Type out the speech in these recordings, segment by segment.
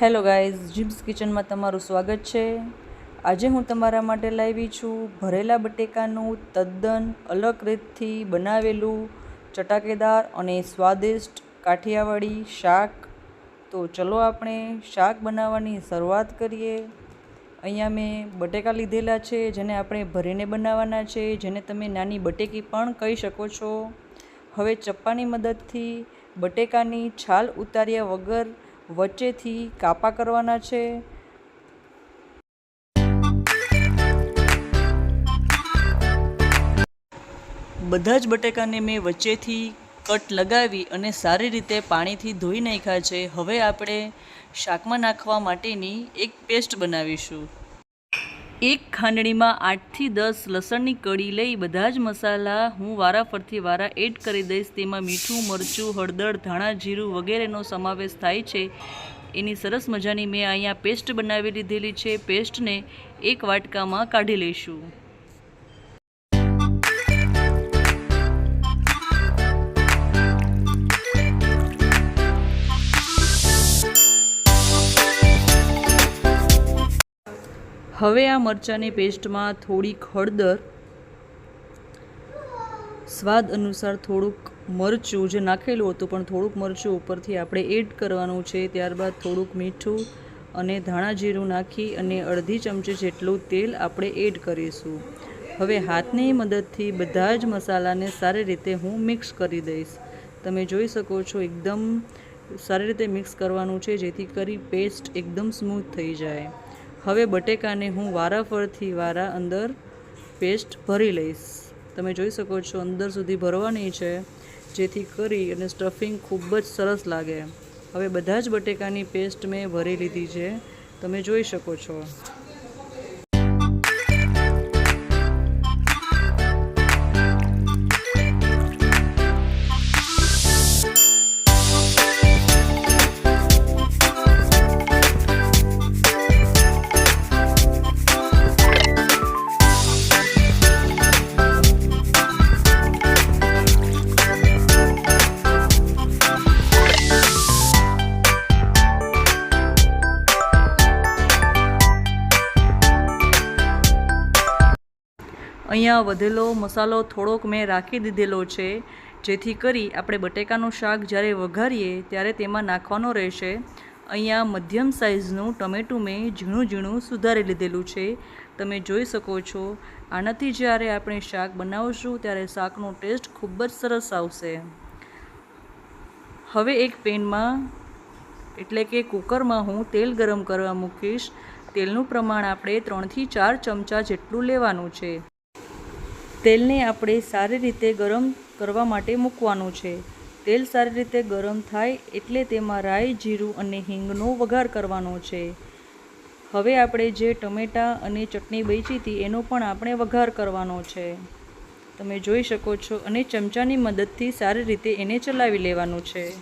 Hello guys, gyms કિચનમાં તમારું સ્વાગત છે। આજે હું તમારા માટે લાવી છું ભરેલા બટેકાનું તદ્દન અલગ રીતથી બનાવેલું ચટાકેદાર અને સ્વાદિષ્ટ કાઠિયાવાડી શાક। તો ચલો આપણે શાક બનાવવાની શરૂઆત કરીએ। અહીંયા મેં બટેકા લીધેલા છે, જેને આપણે ભરીને બનાવવાના છે, જેને તમે નાની બટેકી પણ કહી શકો છો। હવે ચપ્પાની મદદથી બટેકાની છાલ ઉતાર્યા વગર વચ્ચેથી કાપા કરવાના છે। બધા જ બટેકાને મેં વચ્ચેથી કટ લગાવી અને સારી રીતે પાણીથી ધોઈ નાખ્યા છે। હવે આપણે શાકમાં નાખવા માટેની એક પેસ્ટ બનાવીશું। એક ખાંડણીમાં 8 થી 10 લસણની કળી લઈ બધા જ મસાલા હું વારાફરતી એડ કરી દઈશ। તેમાં મીઠું, મરચું, હળદર, ધાણા, જીરું વગેરેનો સમાવેશ થાય છે। એની સરસ મજાની મેં અહીંયા પેસ્ટ બનાવી લીધેલી છે। પેસ્ટને એક વાટકામાં કાઢી લઈશું। હવે આ મરચાંની પેસ્ટમાં થોડીક હળદર, સ્વાદ અનુસાર થોડુંક મરચું જે નાખેલું હતું પણ થોડુંક મરચું ઉપરથી આપણે એડ કરવાનું છે। ત્યારબાદ થોડુંક મીઠું અને ધાણા જીરું નાખી અને અડધી ચમચી જેટલું તેલ આપણે એડ કરીશું। હવે હાથની મદદથી બધા જ મસાલાને સારી રીતે હું મિક્સ કરી દઈશ। તમે જોઈ શકો છો એકદમ સારી રીતે મિક્સ કરવાનું છે, જેથી કરી પેસ્ટ એકદમ સ્મૂથ થઈ જાય। હવે બટેકાને હું વારાફરતી અંદર પેસ્ટ ભરી લઈશ। તમે જોઈ શકો છો અંદર સુધી ભરવાની છે, જેથી કરી અને સ્ટફિંગ ખૂબ જ સરસ લાગે। હવે બધા જ બટેકાની પેસ્ટ મેં ભરી લીધી છે, તમે જોઈ શકો છો। અહીંયા વધેલો મસાલો થોડોક મેં રાખી દીધેલો છે, જેથી કરી આપણે બટેકાનું શાક જ્યારે વઘારીએ ત્યારે તેમાં નાખવાનો રહેશે। અહીંયા મધ્યમ સાઇઝનું ટમેટું મેં ઝીણું ઝીણું સુધારી લીધેલું છે, તમે જોઈ શકો છો। આનાથી જ્યારે આપણે શાક બનાવશું ત્યારે શાકનો ટેસ્ટ ખૂબ જ સરસ આવશે। હવે એક પેનમાં એટલે કે કુકરમાં હું તેલ ગરમ કરવા મૂકીશ। તેલનું પ્રમાણ આપણે 3 થી 4 ચમચા જેટલું લેવાનું છે। તેલને આપણે સારી રીતે ગરમ કરવા માટે મૂકવાનું છે। તેલ સારી રીતે ગરમ થાય એટલે તેમાં રાઈ, જીરું અને હિંગનો વઘાર કરવાનો છે। હવે આપણે જે ટમેટાં અને ચટણી બચી હતી એનો પણ આપણે વઘાર કરવાનો છે, તમે જોઈ શકો છો। અને ચમચાની મદદથી સારી રીતે એને ચલાવી લેવાનું છે।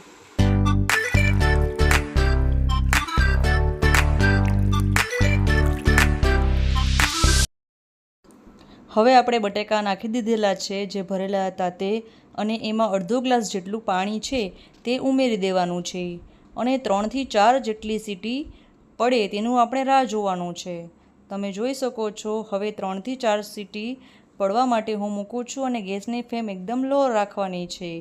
હવે આપણે બટેકા નાખી દીધેલા છે જે ભરેલા હતા તે, અને એમાં અડધો ગ્લાસ જેટલું પાણી છે તે ઉમેરી દેવાનું છે, અને 3 થી 4 જેટલી સીટી પડે તેનું આપણે રાહ જોવાનું છે। તમે જોઈ શકો છો। હવે 3 થી 4 સીટી પડવા માટે હું મૂકું છું, અને ગેસની ફ્લેમ એકદમ લો રાખવાની છે।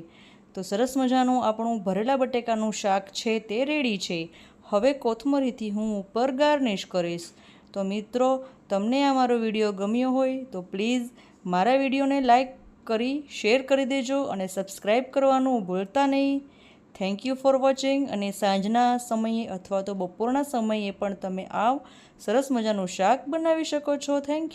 તો સરસ મજાનું આપણું ભરેલા બટેકાનું શાક છે તે રેડી છે। હવે કોથમરીથી હું ઉપર ગાર્નિશ કરીશ। તો મિત્રો, તમને આ મારો વિડીયો ગમ્યો હોય તો પ્લીઝ મારા વિડીયોને લાઈક કરી શેર કરી દેજો, અને સબસ્ક્રાઈબ કરવાનું ભૂલતા નહીં। Thank you for watching. અને સાંજના સમયે અથવા તો બપોરના સમયે પણ તમે આ સરસ મજાનું શાક બનાવી શકો છો। Thank you.